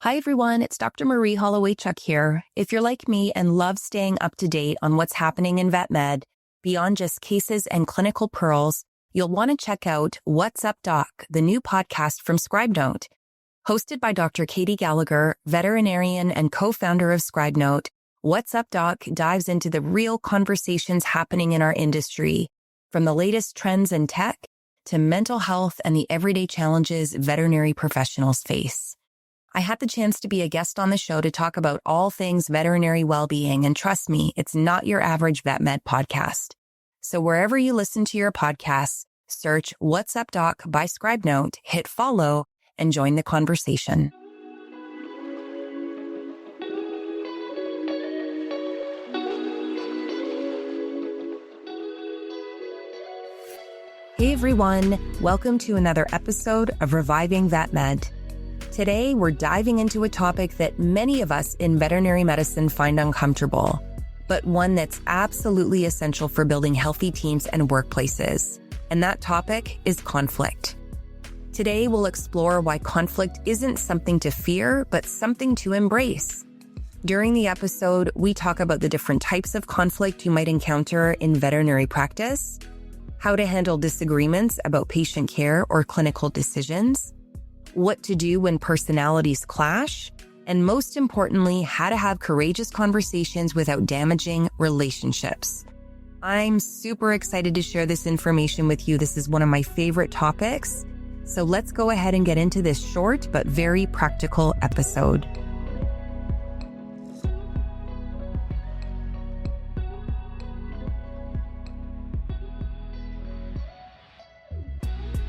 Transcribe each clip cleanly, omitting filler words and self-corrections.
Hi everyone, it's Dr. Marie Holowaychuk here. If you're like me and love staying up to date on what's happening in vet med, beyond just cases and clinical pearls, you'll want to check out What's Up Doc, the new podcast from ScribeNote. Hosted by Dr. Katie Gallagher, veterinarian and co-founder of ScribeNote, What's Up Doc dives into the real conversations happening in our industry, from the latest trends in tech to mental health and the everyday challenges veterinary professionals face. I had the chance to be a guest on the show to talk about all things veterinary well-being, and trust me, it's not your average vet med podcast. So wherever you listen to your podcasts, search What's Up Doc by ScribeNote, hit follow, and join the conversation. Hey everyone, welcome to another episode of Reviving Vet Med. Today, we're diving into a topic that many of us in veterinary medicine find uncomfortable, but one that's absolutely essential for building healthy teams and workplaces. And that topic is conflict. Today, we'll explore why conflict isn't something to fear, but something to embrace. During the episode, we talk about the different types of conflict you might encounter in veterinary practice, how to handle disagreements about patient care or clinical decisions, what to do when personalities clash, and most importantly, how to have courageous conversations without damaging relationships. I'm super excited to share this information with you. This is one of my favorite topics. So let's go ahead and get into this short but very practical episode.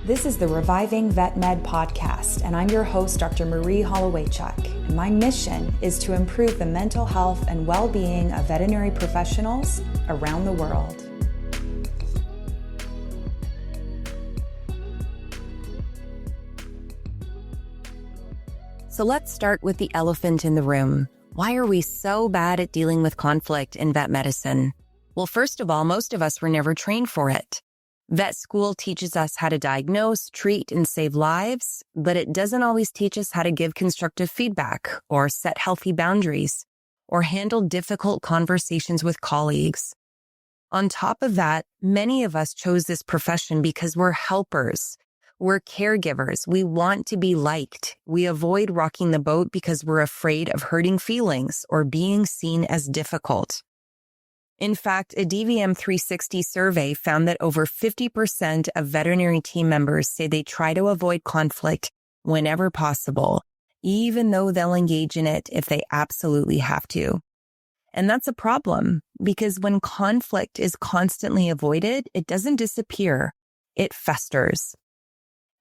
This is the Reviving Vet Med podcast, and I'm your host, Dr. Marie Holowaychuk. And my mission is to improve the mental health and well-being of veterinary professionals around the world. So let's start with the elephant in the room. Why are we so bad at dealing with conflict in vet medicine? Well, first of all, most of us were never trained for it. Vet school teaches us how to diagnose, treat, and save lives, but it doesn't always teach us how to give constructive feedback or set healthy boundaries or handle difficult conversations with colleagues. On top of that, many of us chose this profession because we're helpers. We're caregivers. We want to be liked. We avoid rocking the boat because we're afraid of hurting feelings or being seen as difficult. In fact, a DVM 360 survey found that over 50% of veterinary team members say they try to avoid conflict whenever possible, even though they'll engage in it if they absolutely have to. And that's a problem because when conflict is constantly avoided, it doesn't disappear, it festers.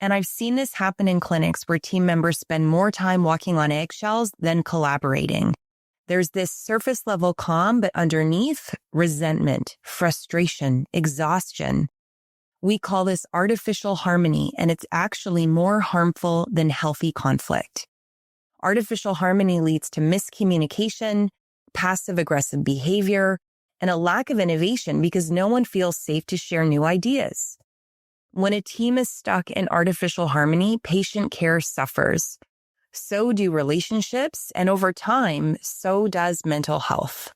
And I've seen this happen in clinics where team members spend more time walking on eggshells than collaborating. There's this surface level calm, but underneath, resentment, frustration, exhaustion. We call this artificial harmony, and it's actually more harmful than healthy conflict. Artificial harmony leads to miscommunication, passive-aggressive behavior, and a lack of innovation because no one feels safe to share new ideas. When a team is stuck in artificial harmony, patient care suffers. So do relationships, and over time, so does mental health.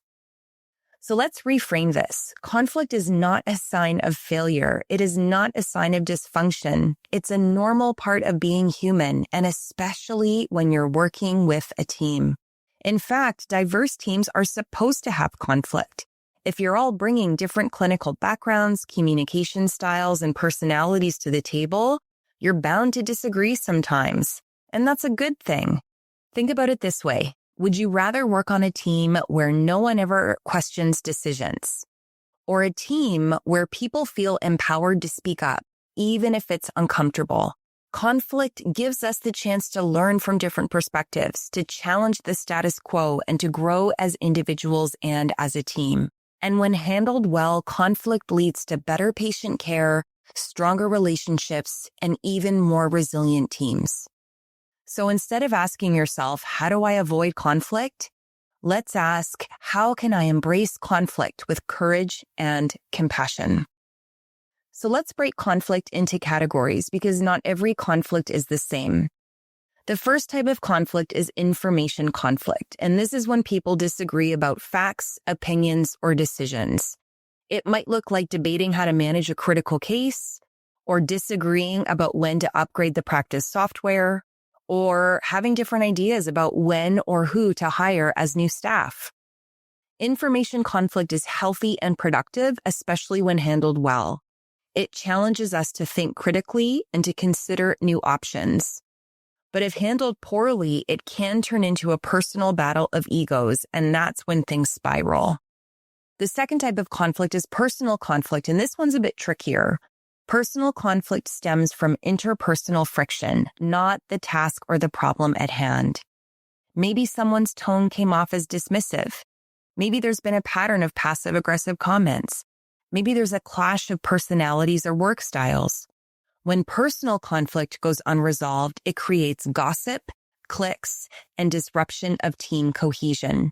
So let's reframe this. Conflict is not a sign of failure. It is not a sign of dysfunction. It's a normal part of being human, and especially when you're working with a team. In fact, diverse teams are supposed to have conflict. If you're all bringing different clinical backgrounds, communication styles, and personalities to the table, you're bound to disagree sometimes. And that's a good thing. Think about it this way. Would you rather work on a team where no one ever questions decisions? Or a team where people feel empowered to speak up, even if it's uncomfortable? Conflict gives us the chance to learn from different perspectives, to challenge the status quo, and to grow as individuals and as a team. And when handled well, conflict leads to better patient care, stronger relationships, and even more resilient teams. So instead of asking yourself, how do I avoid conflict? Let's ask, how can I embrace conflict with courage and compassion? So let's break conflict into categories because not every conflict is the same. The first type of conflict is information conflict, and this is when people disagree about facts, opinions, or decisions. It might look like debating how to manage a critical case, or disagreeing about when to upgrade the practice software, or having different ideas about when or who to hire as new staff. Information conflict is healthy and productive, especially when handled well. It challenges us to think critically and to consider new options. But if handled poorly, it can turn into a personal battle of egos, and that's when things spiral. The second type of conflict is personal conflict, and this one's a bit trickier. Personal conflict stems from interpersonal friction, not the task or the problem at hand. Maybe someone's tone came off as dismissive. Maybe there's been a pattern of passive-aggressive comments. Maybe there's a clash of personalities or work styles. When personal conflict goes unresolved, it creates gossip, cliques, and disruption of team cohesion.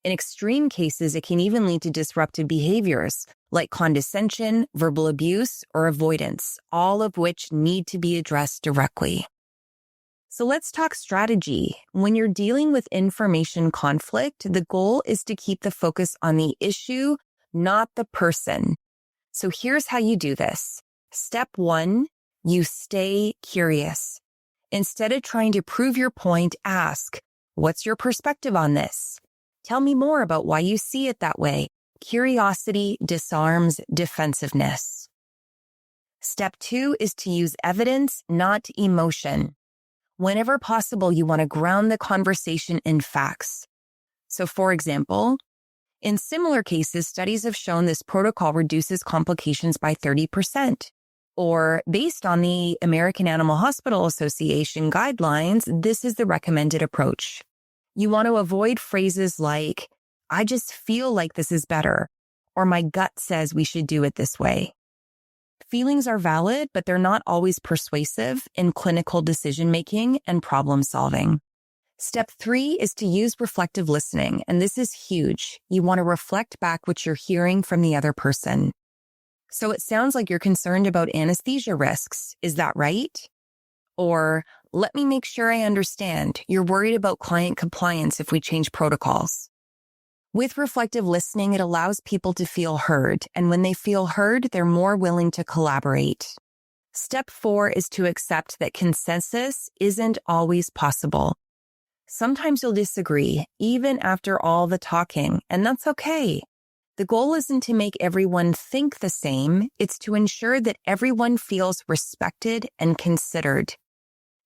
In extreme cases, it can even lead to disruptive behaviors like condescension, verbal abuse, or avoidance, all of which need to be addressed directly. So let's talk strategy. When you're dealing with information conflict, the goal is to keep the focus on the issue, not the person. So here's how you do this. Step 1, you stay curious. Instead of trying to prove your point, ask, what's your perspective on this? Tell me more about why you see it that way. Curiosity disarms defensiveness. Step 2 is to use evidence, not emotion. Whenever possible, you want to ground the conversation in facts. So, for example, in similar cases, studies have shown this protocol reduces complications by 30%. Or based on the American Animal Hospital Association guidelines, this is the recommended approach. You want to avoid phrases like, I just feel like this is better, or my gut says we should do it this way. Feelings are valid, but they're not always persuasive in clinical decision-making and problem-solving. Step 3 is to use reflective listening, and this is huge. You want to reflect back what you're hearing from the other person. So it sounds like you're concerned about anesthesia risks. Is that right? Or, let me make sure I understand. You're worried about client compliance if we change protocols. With reflective listening, it allows people to feel heard, and when they feel heard, they're more willing to collaborate. Step 4 is to accept that consensus isn't always possible. Sometimes you'll disagree, even after all the talking, and that's okay. The goal isn't to make everyone think the same, it's to ensure that everyone feels respected and considered.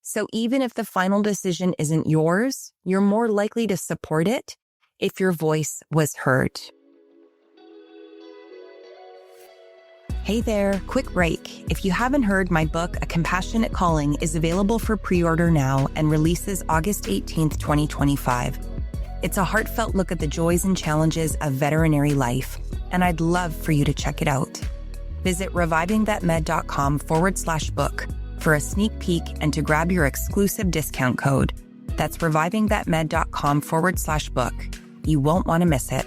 So even if the final decision isn't yours, you're more likely to support it if your voice was heard. Hey there, quick break. If you haven't heard, my book, A Compassionate Calling, is available for pre-order now and releases August 18th, 2025. It's a heartfelt look at the joys and challenges of veterinary life, and I'd love for you to check it out. Visit revivingvetmed.com/book for a sneak peek and to grab your exclusive discount code. That's revivingvetmed.com/book. You won't want to miss it.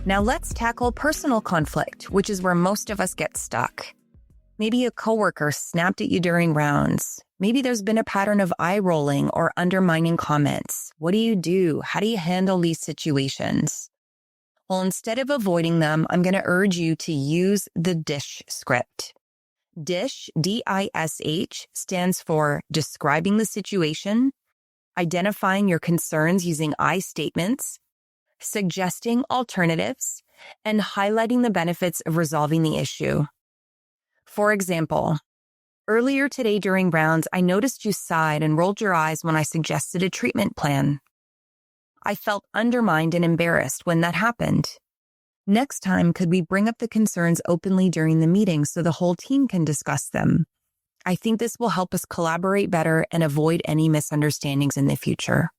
Now let's tackle personal conflict, which is where most of us get stuck. Maybe a coworker snapped at you during rounds. Maybe there's been a pattern of eye rolling or undermining comments. What do you do? How do you handle these situations? Well, instead of avoiding them, I'm going to urge you to use the DISH script. DISH, D-I-S-H, stands for describing the situation, identifying your concerns using I statements, suggesting alternatives, and highlighting the benefits of resolving the issue. For example, earlier today during rounds, I noticed you sighed and rolled your eyes when I suggested a treatment plan. I felt undermined and embarrassed when that happened. Next time, could we bring up the concerns openly during the meeting so the whole team can discuss them? I think this will help us collaborate better and avoid any misunderstandings in the future.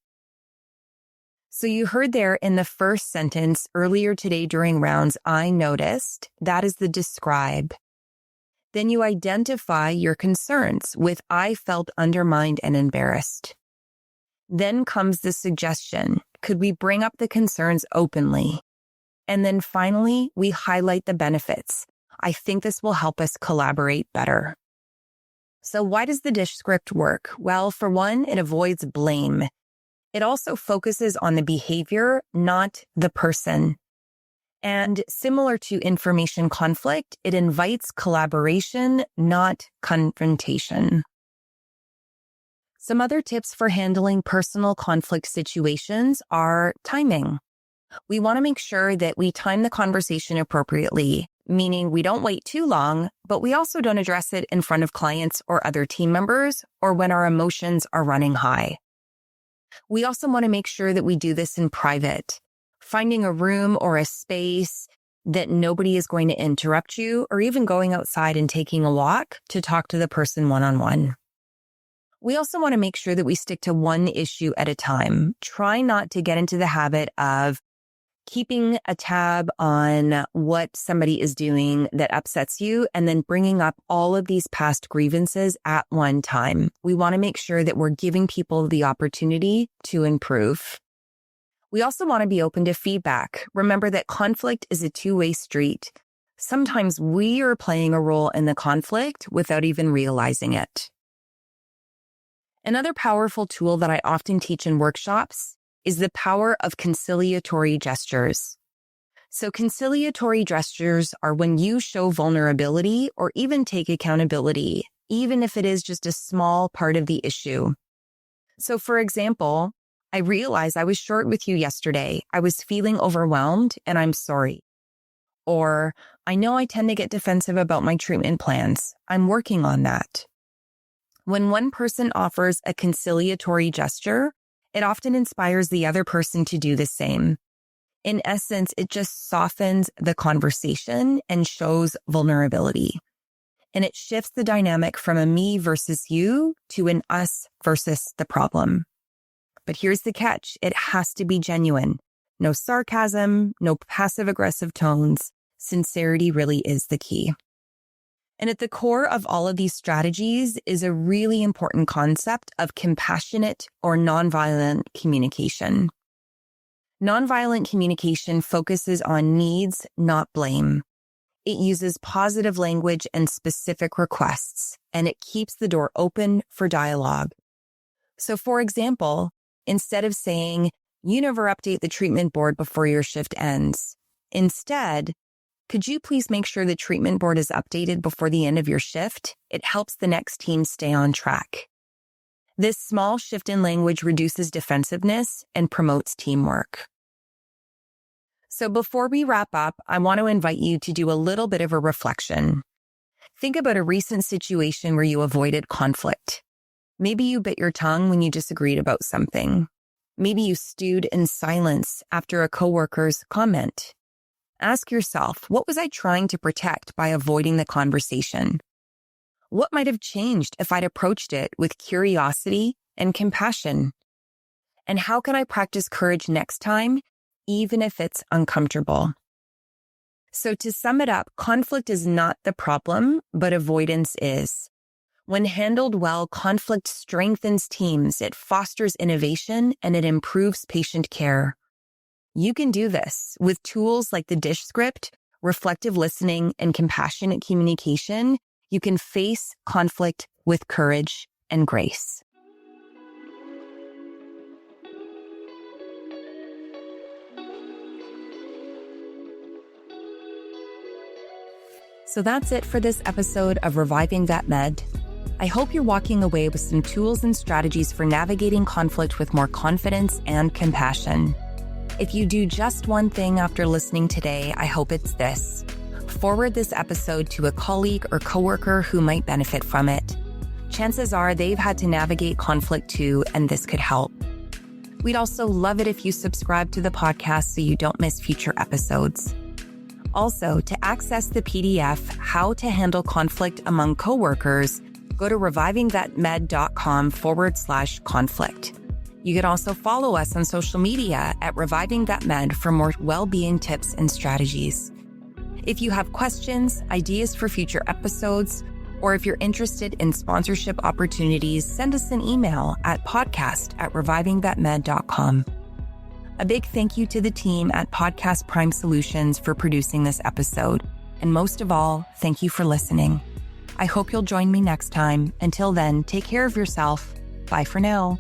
So you heard there in the first sentence, earlier today during rounds, I noticed, that is the describe. Then you identify your concerns with I felt undermined and embarrassed. Then comes the suggestion. Could we bring up the concerns openly? And then finally, we highlight the benefits. I think this will help us collaborate better. So why does the dish script work? Well, for one, it avoids blame. It also focuses on the behavior, not the person. And similar to information conflict, it invites collaboration, not confrontation. Some other tips for handling personal conflict situations are timing. We want to make sure that we time the conversation appropriately, meaning we don't wait too long, but we also don't address it in front of clients or other team members or when our emotions are running high. We also want to make sure that we do this in private, finding a room or a space that nobody is going to interrupt you, or even going outside and taking a walk to talk to the person one-on-one. We also want to make sure that we stick to one issue at a time. Try not to get into the habit of keeping a tab on what somebody is doing that upsets you and then bringing up all of these past grievances at one time. We want to make sure that we're giving people the opportunity to improve. We also want to be open to feedback. Remember that conflict is a two-way street. Sometimes we are playing a role in the conflict without even realizing it. Another powerful tool that I often teach in workshops is the power of conciliatory gestures. So conciliatory gestures are when you show vulnerability or even take accountability, even if it is just a small part of the issue. So for example, I realized I was short with you yesterday. I was feeling overwhelmed and I'm sorry. Or I know I tend to get defensive about my treatment plans. I'm working on that. When one person offers a conciliatory gesture, it often inspires the other person to do the same. In essence, it just softens the conversation and shows vulnerability. And it shifts the dynamic from a me versus you to an us versus the problem. But here's the catch. It has to be genuine. No sarcasm, no passive-aggressive tones. Sincerity really is the key. And at the core of all of these strategies is a really important concept of compassionate or nonviolent communication. Nonviolent communication focuses on needs, not blame. It uses positive language and specific requests, and it keeps the door open for dialogue. So, for example, instead of saying, "You never update the treatment board before your shift ends," instead, "Could you please make sure the treatment board is updated before the end of your shift?" It helps the next team stay on track. This small shift in language reduces defensiveness and promotes teamwork. So before we wrap up, I want to invite you to do a little bit of a reflection. Think about a recent situation where you avoided conflict. Maybe you bit your tongue when you disagreed about something. Maybe you stewed in silence after a coworker's comment. Ask yourself, what was I trying to protect by avoiding the conversation? What might have changed if I'd approached it with curiosity and compassion? And how can I practice courage next time, even if it's uncomfortable? So to sum it up, conflict is not the problem, but avoidance is. When handled well, conflict strengthens teams, it fosters innovation, and it improves patient care. You can do this with tools like the dish script, reflective listening, and compassionate communication. You can face conflict with courage and grace. So that's it for this episode of Reviving Vet Med. I hope you're walking away with some tools and strategies for navigating conflict with more confidence and compassion. If you do just one thing after listening today, I hope it's this. Forward this episode to a colleague or coworker who might benefit from it. Chances are they've had to navigate conflict too, and this could help. We'd also love it if you subscribe to the podcast so you don't miss future episodes. Also, to access the PDF, How to Handle Conflict Among Coworkers, go to revivingvetmed.com/conflict. You can also follow us on social media at Reviving Vet Med for more well-being tips and strategies. If you have questions, ideas for future episodes, or if you're interested in sponsorship opportunities, send us an email at podcast@revivingvetmed.com. A big thank you to the team at Podcast Prime Solutions for producing this episode. And most of all, thank you for listening. I hope you'll join me next time. Until then, take care of yourself. Bye for now.